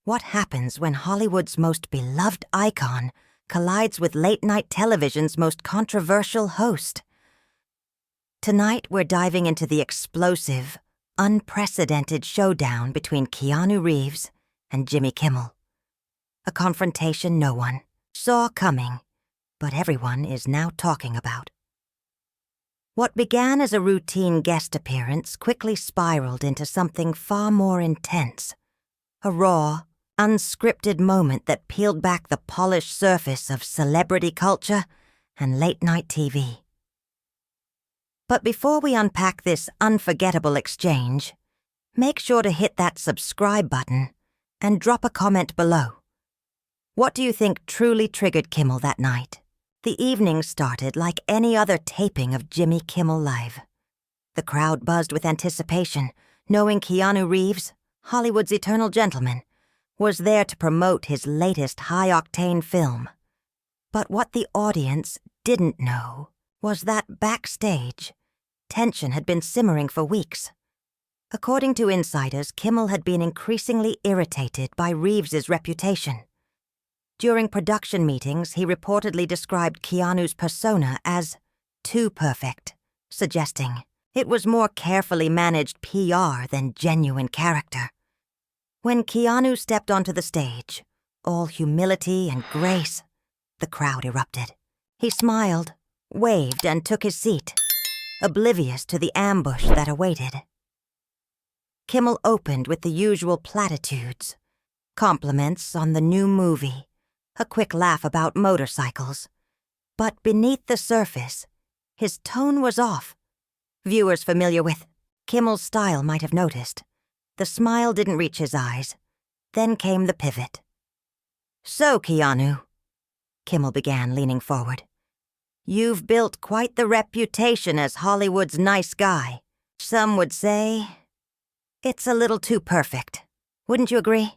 What happens when Hollywood's most beloved icon collides with late-night television's most controversial host? Tonight, we're diving into the explosive, unprecedented showdown between Keanu Reeves and Jimmy Kimmel. A confrontation no one saw coming, but everyone is now talking about. What began as a routine guest appearance quickly spiraled into something far more intense. A raw, unscripted moment that peeled back the polished surface of celebrity culture and late-night TV. But before we unpack this unforgettable exchange, make sure to hit that subscribe button and drop a comment below. What do you think truly triggered Kimmel that night? The evening started like any other taping of Jimmy Kimmel Live. The crowd buzzed with anticipation, knowing Keanu Reeves, Hollywood's eternal gentleman, was there to promote his latest high-octane film. But what the audience didn't know was that backstage, tension had been simmering for weeks. According to insiders, Kimmel had been increasingly irritated by Reeves's reputation. During production meetings, he reportedly described Keanu's persona as too perfect, suggesting it was more carefully managed PR than genuine character. When Keanu stepped onto the stage, all humility and grace, the crowd erupted. He smiled, waved, and took his seat, oblivious to the ambush that awaited. Kimmel opened with the usual platitudes, compliments on the new movie, a quick laugh about motorcycles. But beneath the surface, his tone was off. Viewers familiar with Kimmel's style might have noticed. The smile didn't reach his eyes. Then came the pivot. "So, Keanu," Kimmel began, leaning forward, "you've built quite the reputation as Hollywood's nice guy. Some would say it's a little too perfect. Wouldn't you agree?"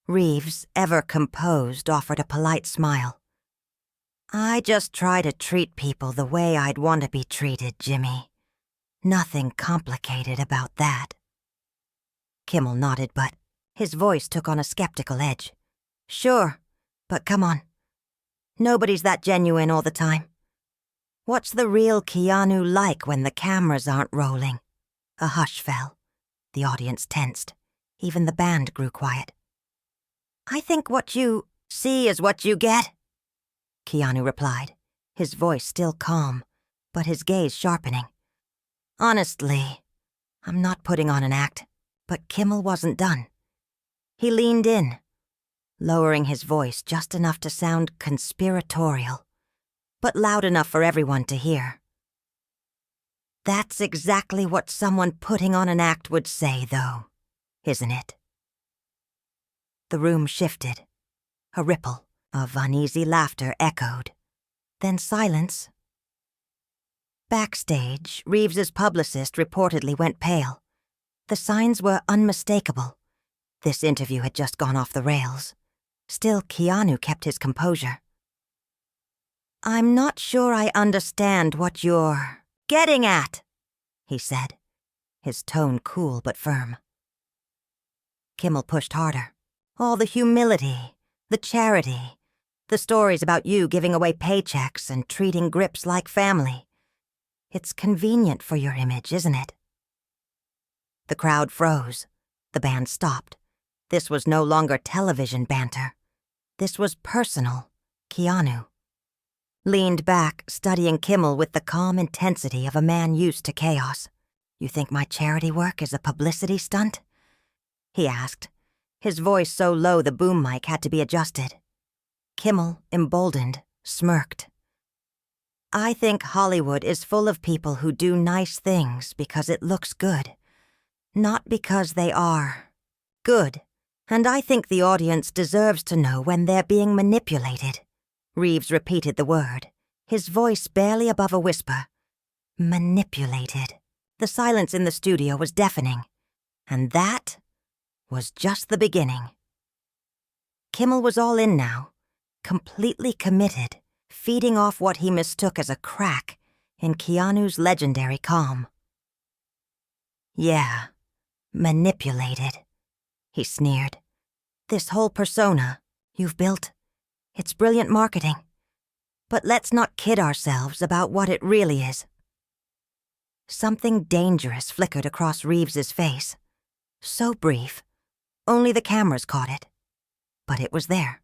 Reeves, ever composed, offered a polite smile. "I just try to treat people the way I'd want to be treated, Jimmy. Nothing complicated about that." Kimmel nodded, but his voice took on a skeptical edge. "Sure, but come on. Nobody's that genuine all the time. What's the real Keanu like when the cameras aren't rolling?" A hush fell. The audience tensed. Even the band grew quiet. "I think what you see is what you get," Keanu replied, his voice still calm, but his gaze sharpening. "Honestly, I'm not putting on an act." But Kimmel wasn't done. He leaned in, lowering his voice just enough to sound conspiratorial, but loud enough for everyone to hear. "That's exactly what someone putting on an act would say, though, isn't it?" The room shifted. A ripple of uneasy laughter echoed. Then silence. Backstage, Reeves's publicist reportedly went pale. The signs were unmistakable. This interview had just gone off the rails. Still, Keanu kept his composure. "I'm not sure I understand what you're getting at," he said, his tone cool but firm. Kimmel pushed harder. "All the humility, the charity, the stories about you giving away paychecks and treating grips like family. It's convenient for your image, isn't it?" The crowd froze. The band stopped. This was no longer television banter. This was personal. Keanu leaned back, studying Kimmel with the calm intensity of a man used to chaos. "You think my charity work is a publicity stunt?" he asked, his voice so low the boom mic had to be adjusted. Kimmel, emboldened, smirked. "I think Hollywood is full of people who do nice things because it looks good. Not because they are good, and I think the audience deserves to know when they're being manipulated." Reeves repeated the word, his voice barely above a whisper. Manipulated. The silence in the studio was deafening, and that was just the beginning. Kimmel was all in now, completely committed, feeding off what he mistook as a crack in Keanu's legendary calm. "Yeah, manipulated," he sneered, This whole persona you've built, it's brilliant marketing. But let's not kid ourselves about what it really is." Something dangerous flickered across Reeves's face. So brief, only the cameras caught it. But it was there.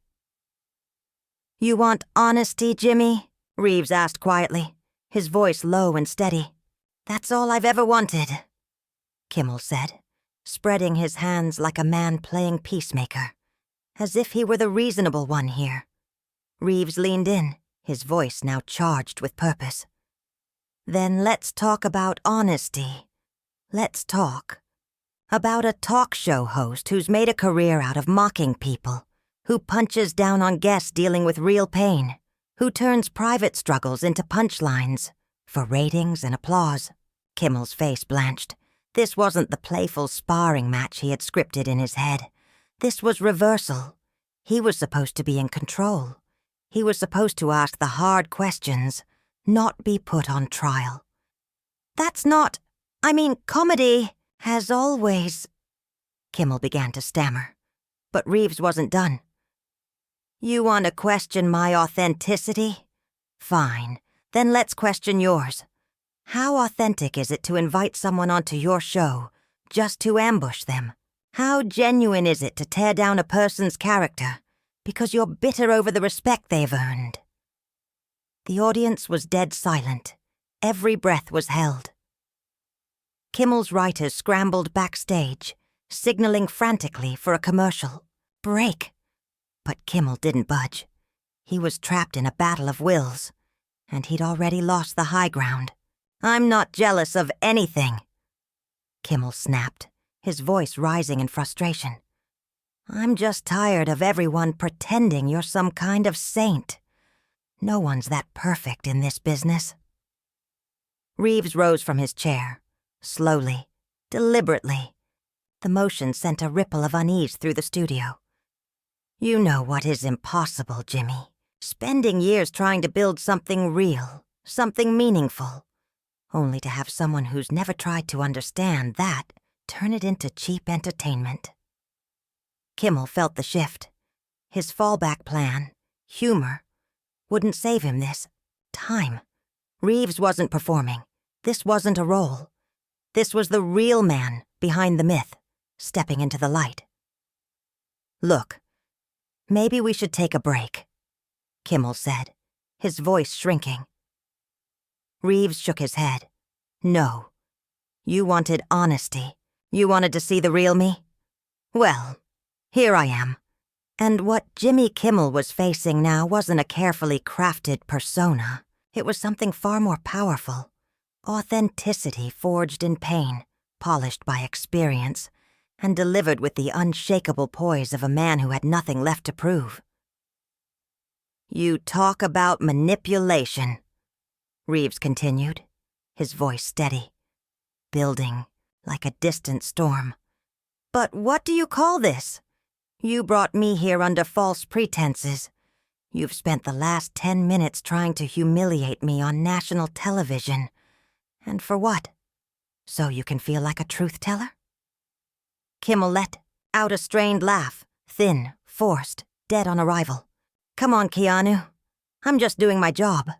"You want honesty, Jimmy?" Reeves asked quietly, his voice low and steady. "That's all I've ever wanted," Kimmel said, spreading his hands like a man playing peacemaker, as if he were the reasonable one here. Reeves leaned in, his voice now charged with purpose. "Then let's talk about honesty. Let's talk about a talk show host who's made a career out of mocking people, who punches down on guests dealing with real pain, who turns private struggles into punchlines for ratings and applause." Kimmel's face blanched. This wasn't the playful sparring match he had scripted in his head. This was reversal. He was supposed to be in control. He was supposed to ask the hard questions, not be put on trial. "That's not... comedy has always..." Kimmel began to stammer, but Reeves wasn't done. "You want to question my authenticity? Fine, then let's question yours. How authentic is it to invite someone onto your show just to ambush them? How genuine is it to tear down a person's character because you're bitter over the respect they've earned?" The audience was dead silent. Every breath was held. Kimmel's writers scrambled backstage, signaling frantically for a commercial. Break! But Kimmel didn't budge. He was trapped in a battle of wills, and he'd already lost the high ground. "I'm not jealous of anything," Kimmel snapped, his voice rising in frustration. "I'm just tired of everyone pretending you're some kind of saint. No one's that perfect in this business." Reeves rose from his chair, slowly, deliberately. The motion sent a ripple of unease through the studio. "You know what is impossible, Jimmy. Spending years trying to build something real, something meaningful, only to have someone who's never tried to understand that turn it into cheap entertainment." Kimmel felt the shift. His fallback plan, humor, wouldn't save him this time. Reeves wasn't performing. This wasn't a role. This was the real man behind the myth, stepping into the light. "Look, maybe we should take a break," Kimmel said, his voice shrinking. Reeves shook his head. "No. You wanted honesty. You wanted to see the real me? Well, here I am." And what Jimmy Kimmel was facing now wasn't a carefully crafted persona. It was something far more powerful. Authenticity forged in pain, polished by experience, and delivered with the unshakable poise of a man who had nothing left to prove. "You talk about manipulation," Reeves continued, his voice steady, building like a distant storm. "But what do you call this? You brought me here under false pretenses. You've spent the last 10 minutes trying to humiliate me on national television. And for what? So you can feel like a truth-teller?" Kimmel let out a strained laugh, thin, forced, dead on arrival. "Come on, Keanu. I'm just doing my job.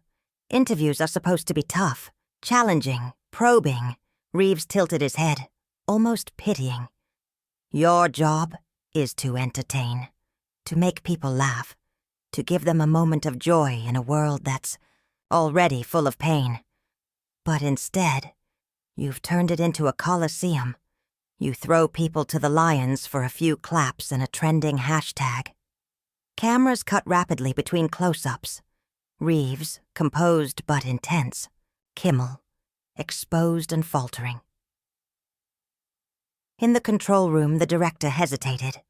Interviews are supposed to be tough, challenging, probing." Reeves tilted his head, almost pitying. "Your job is to entertain, to make people laugh, to give them a moment of joy in a world that's already full of pain. But instead, you've turned it into a coliseum. You throw people to the lions for a few claps and a trending hashtag." Cameras cut rapidly between close-ups. Reeves, composed but intense. Kimmel, exposed and faltering. In the control room, the director hesitated.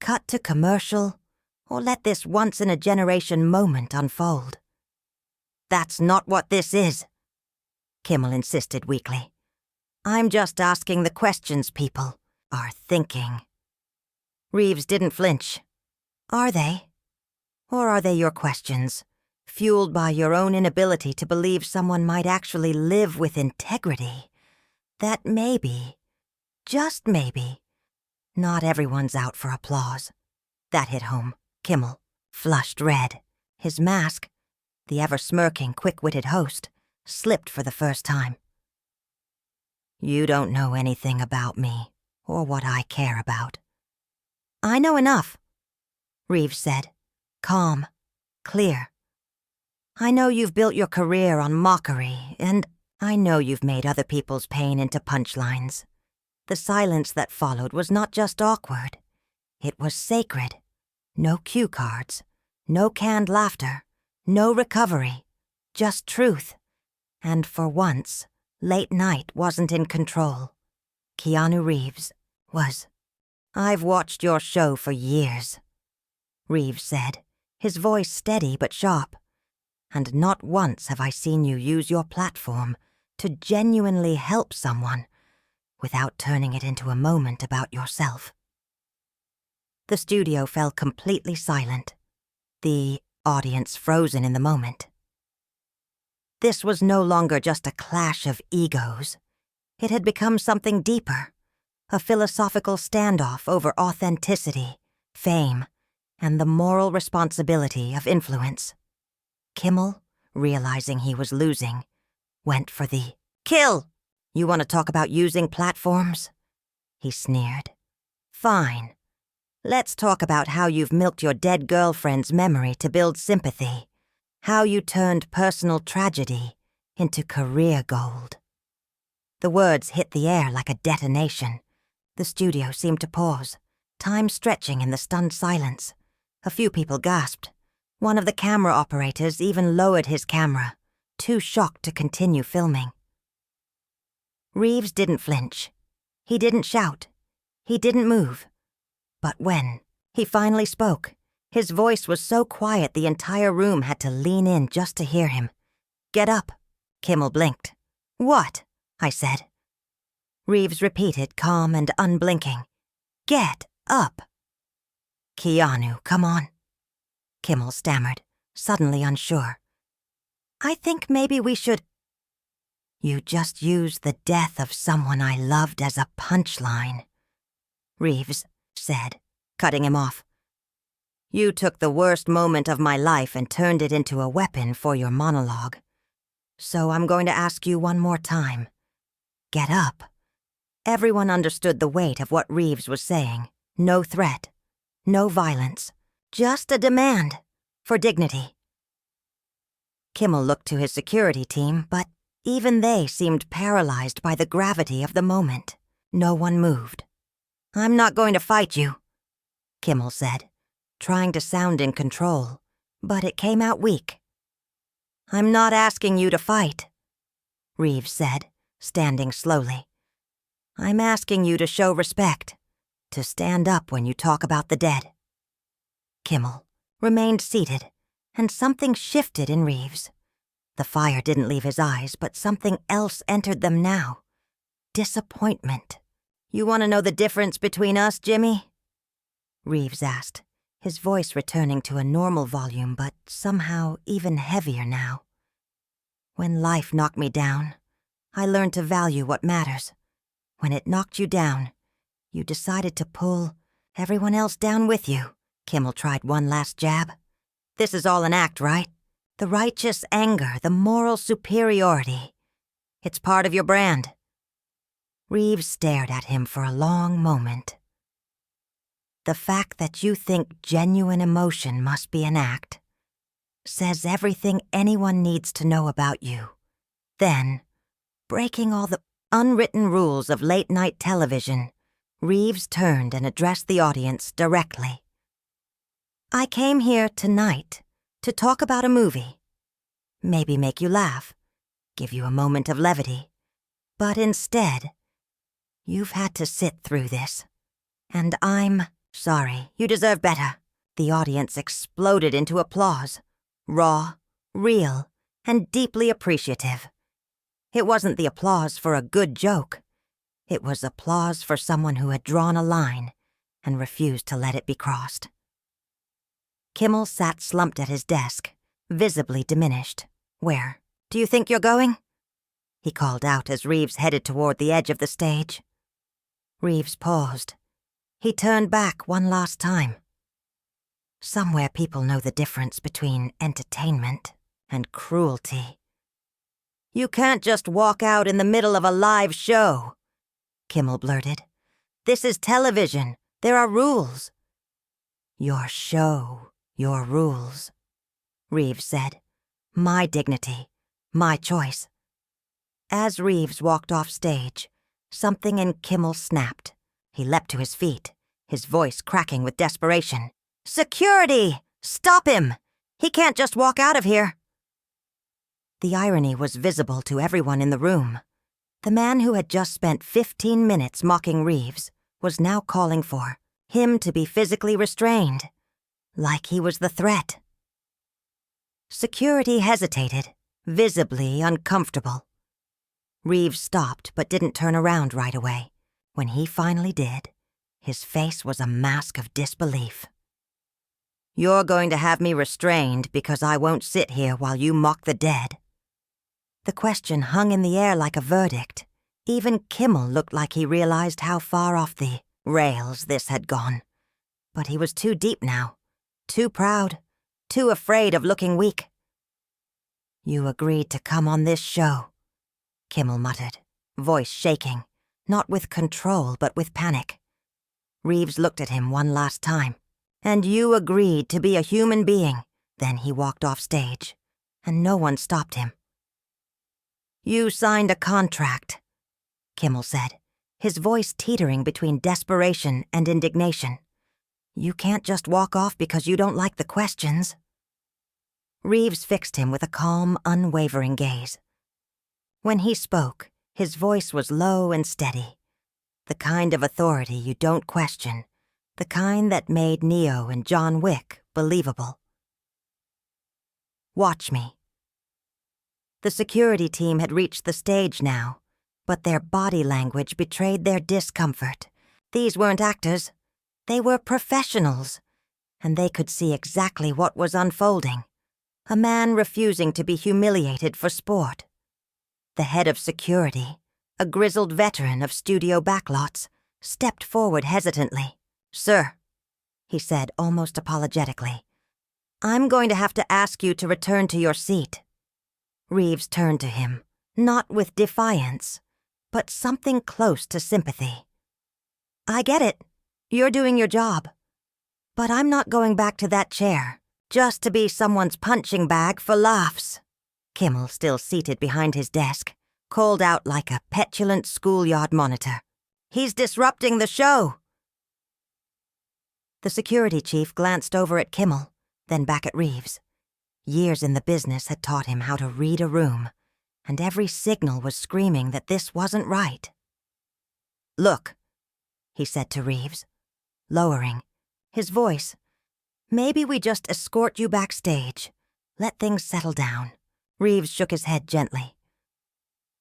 Cut to commercial, or let this once-in-a-generation moment unfold? "That's not what this is," Kimmel insisted weakly. "I'm just asking the questions people are thinking." Reeves didn't flinch. "Are they? Or are they your questions, fueled by your own inability to believe someone might actually live with integrity? That maybe, just maybe, not everyone's out for applause. That hit home. Kimmel flushed red. His mask, the ever-smirking, quick-witted host, slipped for the first time. You don't know anything about me, or what I care about. I know enough, Reeves said, calm, clear. I know you've built your career on mockery, and I know you've made other people's pain into punchlines. The silence that followed was not just awkward. It was sacred. No cue cards, no canned laughter, no recovery, just truth. And for once, late night wasn't in control. Keanu Reeves was. I've watched your show for years, Reeves said, his voice steady but sharp. And not once have I seen you use your platform to genuinely help someone without turning it into a moment about yourself. The studio fell completely silent, the audience frozen in the moment. This was no longer just a clash of egos. It had become something deeper, a philosophical standoff over authenticity, fame, and the moral responsibility of influence. Kimmel, realizing he was losing, went for the kill. You want to talk about using platforms? He sneered. Fine. Let's talk about how you've milked your dead girlfriend's memory to build sympathy, how you turned personal tragedy into career gold. The words hit the air like a detonation. The studio seemed to pause, time stretching in the stunned silence. A few people gasped. One of the camera operators even lowered his camera, too shocked to continue filming. Reeves didn't flinch. He didn't shout. He didn't move. But when he finally spoke, his voice was so quiet the entire room had to lean in just to hear him. Get up, Kimmel blinked. What? I said. Reeves repeated, calm and unblinking. Get up. Keanu, come on. Kimmel stammered, suddenly unsure. I think maybe we should... You just used the death of someone I loved as a punchline, Reeves said, cutting him off. You took the worst moment of my life and turned it into a weapon for your monologue. So I'm going to ask you one more time. Get up. Everyone understood the weight of what Reeves was saying. No threat. No violence. Just a demand for dignity. Kimmel looked to his security team, but even they seemed paralyzed by the gravity of the moment. No one moved. I'm not going to fight you, Kimmel said, trying to sound in control, but it came out weak. I'm not asking you to fight, Reeves said, standing slowly. I'm asking you to show respect, to stand up when you talk about the dead. Kimmel remained seated, and something shifted in Reeves. The fire didn't leave his eyes, but something else entered them now. Disappointment. You want to know the difference between us, Jimmy? Reeves asked, his voice returning to a normal volume, but somehow even heavier now. When life knocked me down, I learned to value what matters. When it knocked you down, you decided to pull everyone else down with you. Kimmel tried one last jab. This is all an act, right? The righteous anger, the moral superiority. It's part of your brand. Reeves stared at him for a long moment. The fact that you think genuine emotion must be an act says everything anyone needs to know about you. Then, breaking all the unwritten rules of late-night television, Reeves turned and addressed the audience directly. I came here tonight to talk about a movie. Maybe make you laugh, give you a moment of levity. But instead, you've had to sit through this. And I'm sorry, you deserve better. The audience exploded into applause. Raw, real, and deeply appreciative. It wasn't the applause for a good joke. It was applause for someone who had drawn a line and refused to let it be crossed. Kimmel sat slumped at his desk, visibly diminished. Where do you think you're going? He called out as Reeves headed toward the edge of the stage. Reeves paused. He turned back one last time. Somewhere people know the difference between entertainment and cruelty. "You can't just walk out in the middle of a live show," Kimmel blurted. "This is television. There are rules." "Your show, your rules," Reeves said. "My dignity, my choice." As Reeves walked off stage, something in Kimmel snapped. He leapt to his feet, his voice cracking with desperation. "Security! Stop him! He can't just walk out of here." The irony was visible to everyone in the room. The man who had just spent 15 minutes mocking Reeves was now calling for him to be physically restrained, like he was the threat. Security hesitated, visibly uncomfortable. Reeves stopped but didn't turn around right away. When he finally did, his face was a mask of disbelief. "You're going to have me restrained because I won't sit here while you mock the dead." The question hung in the air like a verdict. Even Kimmel looked like he realized how far off the rails this had gone. But he was too deep now, too proud, too afraid of looking weak. "You agreed to come on this show," Kimmel muttered, voice shaking, not with control but with panic. Reeves looked at him one last time. "And you agreed to be a human being." Then he walked off stage, and no one stopped him. "You signed a contract," Kimmel said, his voice teetering between desperation and indignation. "You can't just walk off because you don't like the questions." Reeves fixed him with a calm, unwavering gaze. When he spoke, his voice was low and steady, the kind of authority you don't question, the kind that made Neo and John Wick believable. "Watch me." The security team had reached the stage now, but their body language betrayed their discomfort. These weren't actors. They were professionals, and they could see exactly what was unfolding. A man refusing to be humiliated for sport. The head of security, a grizzled veteran of studio backlots, stepped forward hesitantly. "Sir," he said almost apologetically, "I'm going to have to ask you to return to your seat." Reeves turned to him, not with defiance, but something close to sympathy. "I get it. You're doing your job. But I'm not going back to that chair, just to be someone's punching bag for laughs." Kimmel, still seated behind his desk, called out like a petulant schoolyard monitor. "He's disrupting the show." The security chief glanced over at Kimmel, then back at Reeves. Years in the business had taught him how to read a room, and every signal was screaming that this wasn't right. "Look," he said to Reeves, lowering his voice. "Maybe we just escort you backstage. Let things settle down." Reeves shook his head gently.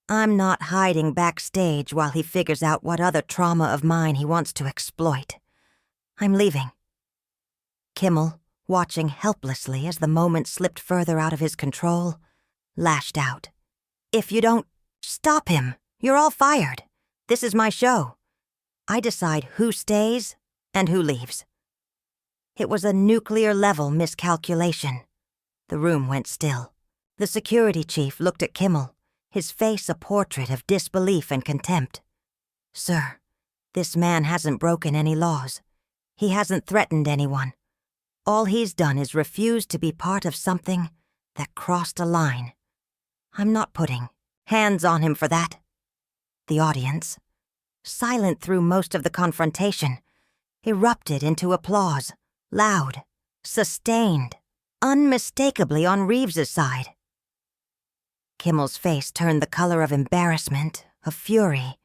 "I'm not hiding backstage while he figures out what other trauma of mine he wants to exploit. I'm leaving." Kimmel, watching helplessly as the moment slipped further out of his control, lashed out. "If you don't stop him, you're all fired. This is my show. I decide who stays and who leaves." It was a nuclear-level miscalculation. The room went still. The security chief looked at Kimmel, his face a portrait of disbelief and contempt. "Sir, this man hasn't broken any laws. He hasn't threatened anyone. All he's done is refuse to be part of something that crossed a line. I'm not putting hands on him for that." The audience, silent through most of the confrontation, erupted into applause, loud, sustained, unmistakably on Reeves's side. Kimmel's face turned the color of embarrassment, of fury,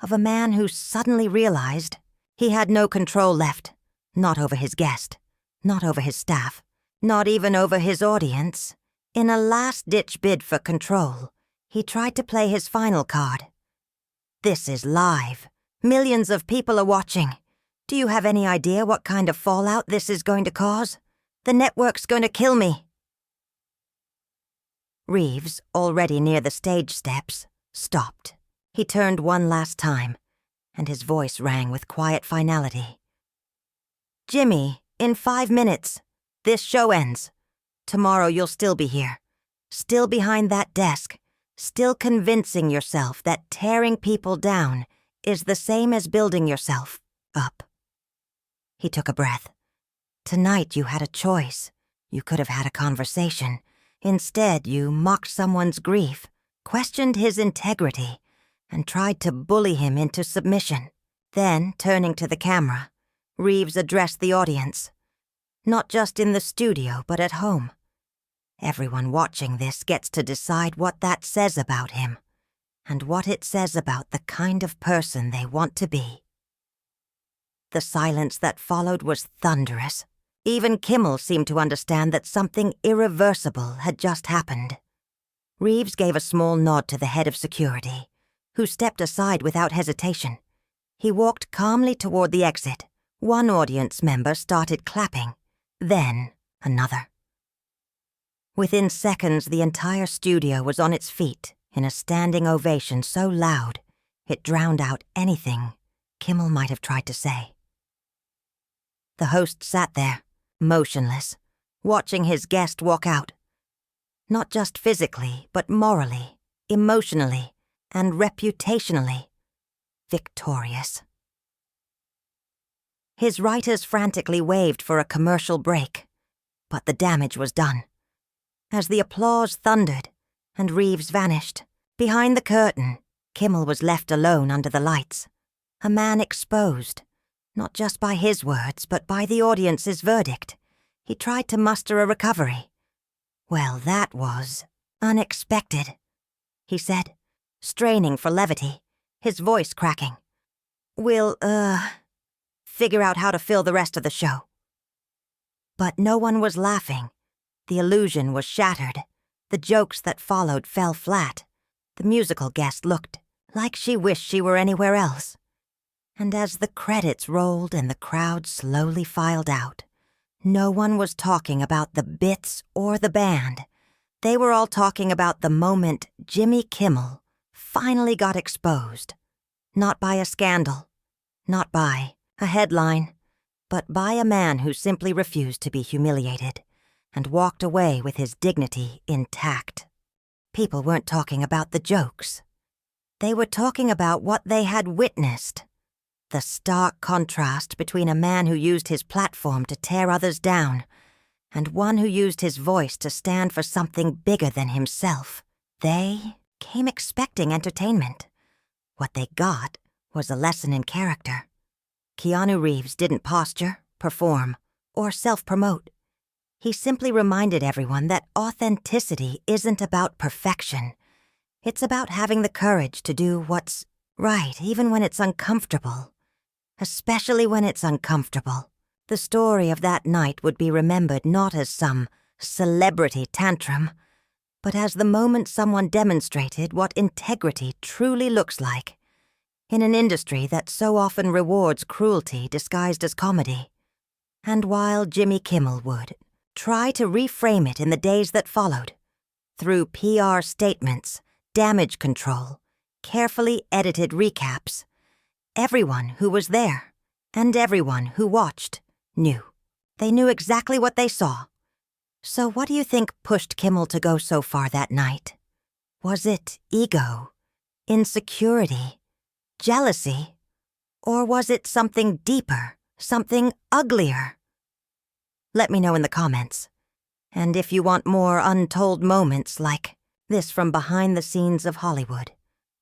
of a man who suddenly realized he had no control left, not over his guest, not over his staff, not even over his audience. In a last-ditch bid for control, he tried to play his final card. "This is live. Millions of people are watching. Do you have any idea what kind of fallout this is going to cause? The network's going to kill me." Reeves, already near the stage steps, stopped. He turned one last time, and his voice rang with quiet finality. "Jimmy, In 5 minutes, this show ends. Tomorrow you'll still be here, still behind that desk, still convincing yourself that tearing people down is the same as building yourself up. He took a breath. Tonight you had a choice. You could have had a conversation. Instead, you mocked someone's grief, questioned his integrity, and tried to bully him into submission. Then, turning to the camera, Reeves addressed the audience. Not just in the studio, but at home. Everyone watching this gets to decide what that says about him, and what it says about the kind of person they want to be. The silence that followed was thunderous. Even Kimmel seemed to understand that something irreversible had just happened. Reeves gave a small nod to the head of security, who stepped aside without hesitation. He walked calmly toward the exit. One audience member started clapping, then another. Within seconds, the entire studio was on its feet in a standing ovation so loud it drowned out anything Kimmel might have tried to say. The host sat there, motionless, watching his guest walk out. Not just physically, but morally, emotionally, and reputationally victorious. His writers frantically waved for a commercial break, but the damage was done. As the applause thundered and Reeves vanished, behind the curtain, Kimmel was left alone under the lights, a man exposed, not just by his words, but by the audience's verdict. He tried to muster a recovery. "Well, that was unexpected," he said, straining for levity, his voice cracking. "We'll, figure out how to fill the rest of the show." But no one was laughing. The illusion was shattered. The jokes that followed fell flat. The musical guest looked like she wished she were anywhere else. And as the credits rolled and the crowd slowly filed out, no one was talking about the bits or the band. They were all talking about the moment Jimmy Kimmel finally got exposed. Not by a scandal, not by a headline, but by a man who simply refused to be humiliated and walked away with his dignity intact. People weren't talking about the jokes. They were talking about what they had witnessed. The stark contrast between a man who used his platform to tear others down and one who used his voice to stand for something bigger than himself. They came expecting entertainment. What they got was a lesson in character. Keanu Reeves didn't posture, perform, or self-promote. He simply reminded everyone that authenticity isn't about perfection. It's about having the courage to do what's right, even when it's uncomfortable. Especially when it's uncomfortable. The story of that night would be remembered not as some celebrity tantrum, but as the moment someone demonstrated what integrity truly looks like, in an industry that so often rewards cruelty disguised as comedy. And while Jimmy Kimmel would try to reframe it in the days that followed, through PR statements, damage control, carefully edited recaps, everyone who was there, and everyone who watched, knew. They knew exactly what they saw. So what do you think pushed Kimmel to go so far that night? Was it ego, insecurity, jealousy, or was it something deeper, something uglier? Let me know in the comments. And if you want more untold moments like this from behind the scenes of Hollywood,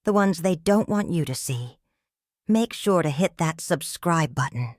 the ones they don't want you to see, make sure to hit that subscribe button.